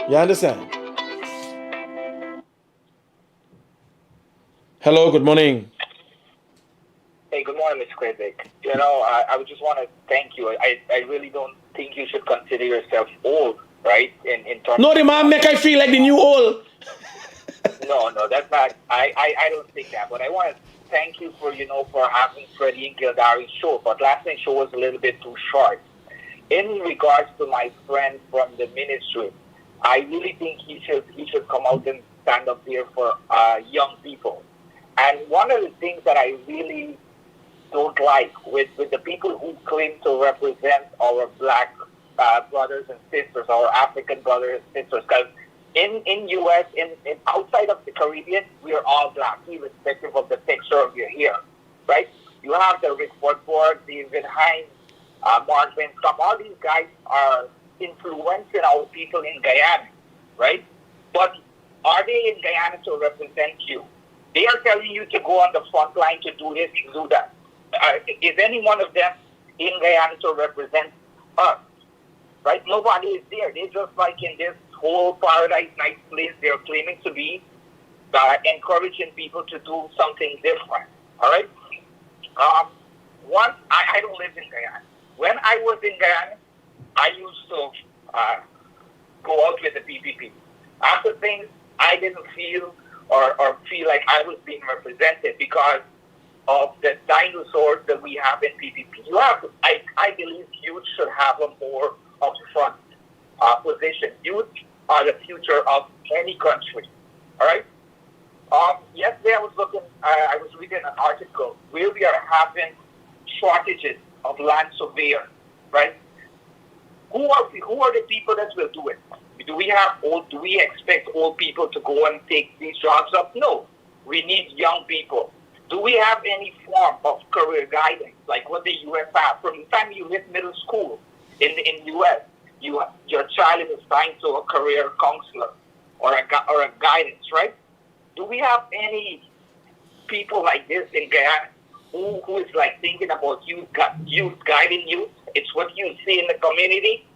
You understand? Hello, good morning. Hey, good morning, Mr. Critic. I would just want to thank you. I really don't think you should consider yourself old, right? In terms no, the man make I feel like the new old. No, that's not. I don't think that. But I want to thank you for having Freddie and Gildarie show. But last night's show was a little bit too short. In regards to my friend from the ministry, I really think he should come out and stand up there for young people. And one of the things that I really don't like with the people who claim to represent our black brothers and sisters, our African brothers and sisters, because in U.S., in outside of the Caribbean, we are all black, irrespective of the texture of your hair, right? You have the Rick Woodford, David Hines, Marvin Scott. All these guys are influencing our people in Guyana, right? But are they in Guyana to represent you? They are telling you to go on the front line to do this, to do that. Is any one of them in Guyana to represent us? Right? Nobody is there. They're just like in this whole paradise nice place they're claiming to be, encouraging people to do something different. All right? I don't live in Guyana. When I was in Guyana, I used to go out with the PPP. After things, I didn't feel or feel like I was being represented because of the dinosaurs that we have in PPP. I believe youth should have a more upfront position. Youth are the future of any country. All right. Yesterday I was reading an article where we are having shortages of land surveyor, right? Who are the people that will do it? Do we expect old people to go and take these jobs up? No. We need young people. Do we have any form of career guidance, like what the U.S. have? From the time you hit middle school in the U.S., your child is assigned to a career counselor or a guidance, right? Do we have any people like this in Guyana who is like thinking about youth guiding youth? It's what you see in the community.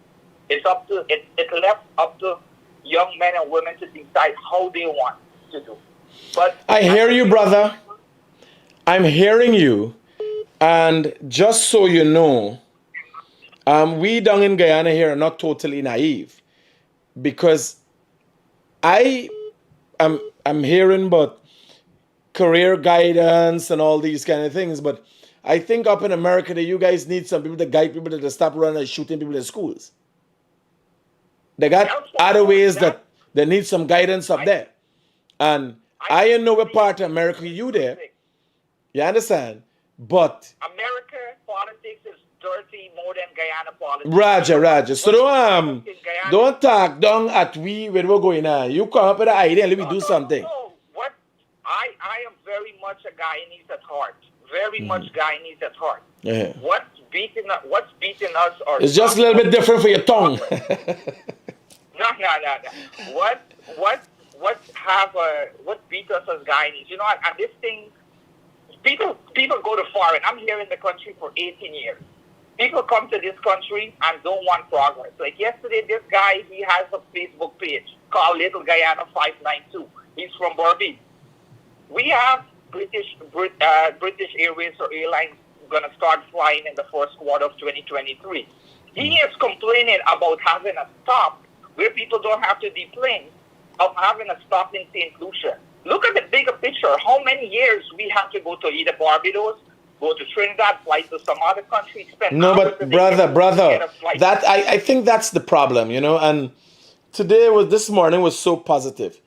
It's left up to young men and women to decide how they want to do. But I hear you, brother. I'm hearing you. And just so you know, we down in Guyana here are not totally naive, because I'm hearing about career guidance and all these kind of things, but I think up in America that you guys need some people to guide people to stop running and shooting people in schools. They got other ways that they need some guidance up there. And I know what part of America you there. You understand? But America politics is dirty more than Guyana politics. Roger. So don't talk down at we when we're going on. You come up with an idea and let me do something. No. What I am very much a Guyanese at heart. Very much Guyanese at heart. Yeah. What's beating us or it's just a little bit different for your tongue. No. What beat us as Guyanese? You know, and this thing, people go to foreign. I'm here in the country for 18 years. People come to this country and don't want progress. Like yesterday, this guy, he has a Facebook page called Little Guyana 592. He's from Barbados. We have British Airways or airlines going to start flying in the first quarter of 2023. He is complaining about having a stop where people don't have to deplane, of having a stop in St. Lucia. Look at the bigger picture. How many years we have to go to either Barbados, go to Trinidad, fly to some other country, spend no, but brother, that I think that's the problem, you know. And this morning was so positive.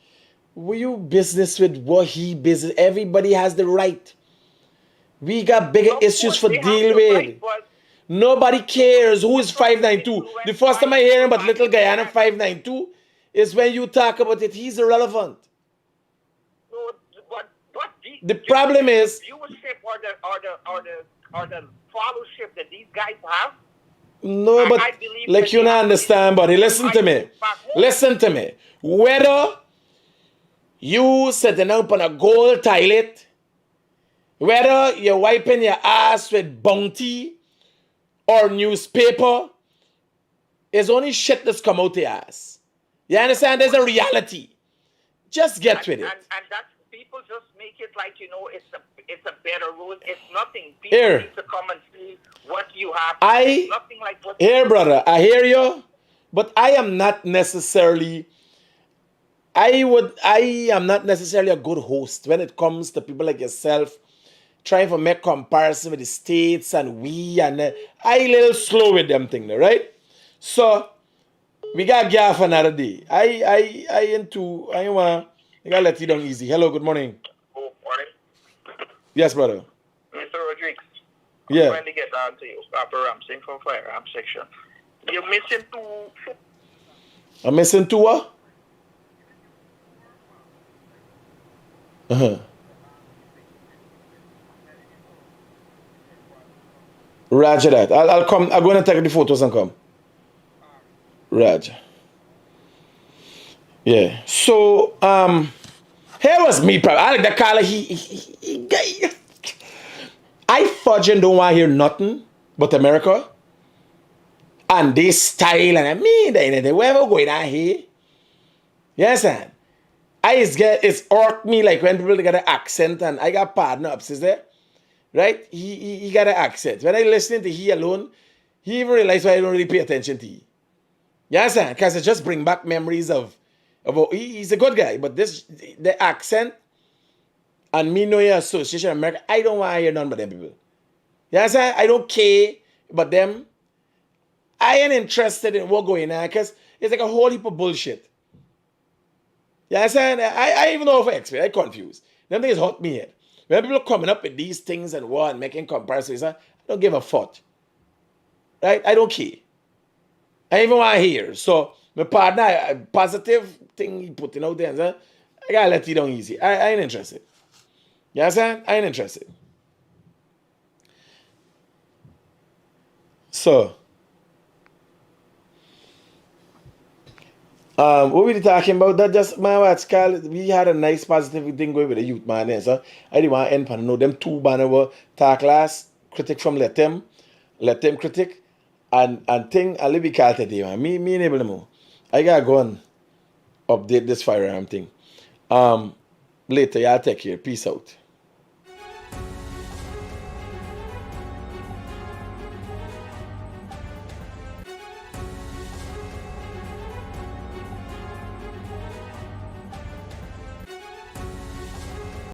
Were you business with what he business? Everybody has the right. We got bigger issues for deal with. Right, nobody cares who is 592. The first time I hear about Little Guyana 592 is when you talk about it. He's irrelevant. No, but the problem is viewership or the followership that these guys have. No, but like you don't understand, buddy. Listen to me. Whether you sitting up on a gold toilet, whether you're wiping your ass with Bounty or newspaper, it's only shit that's come out the ass. You understand? There's a reality. Just get with it. And that's, people just make it like, you know, it's a better road. It's nothing. People need to come and see what you have. It's nothing like what brother, I hear you, but I am not necessarily a good host when it comes to people like yourself trying to make comparison with the states and I a little slow with them thing, right? So we got Gya for another day. I gotta let you down easy. Hello, good morning. Good morning. Yes, brother. Mr. Rodriguez. Yeah. I'm trying to get on to you. Papa Ramsey from Firearm Section. You're missing two. I'm missing two what? Roger that. I'll come. I'm going to take the photos and come. Roger. Yeah. So, here was me, probably. I like that color. I fudging don't want to hear nothing but America. And this style and they wherever going on here. Yes, man. It's irked me like when people get an accent, and I got partner upstairs there. Right? He got an accent. When I listen to he alone, he even realized why I don't really pay attention to he. You understand? Because it just bring back memories of he's a good guy, but the accent, and me know your association in America, I don't want to hear none but them people. You understand? I don't care about them. I ain't interested in what going on because it's like a whole heap of bullshit. You understand? I even know if I explain. I'm confused. Them things hurt me head. When people are coming up with these things and what and making comparisons, I don't give a fuck. Right? I don't care. I even want to hear. So my partner, a positive thing he putting out there, I gotta let you down easy. I ain't interested. You understand? I ain't interested. So what we talking about? That just my what's called. We had a nice positive thing going with the youth man there. So I didn't want to end pan know them two banner were talk last critic from let them critic and thing I live be call today man. Me enable them. I gotta go and update this firearm thing. Later, y'all take care. Peace out.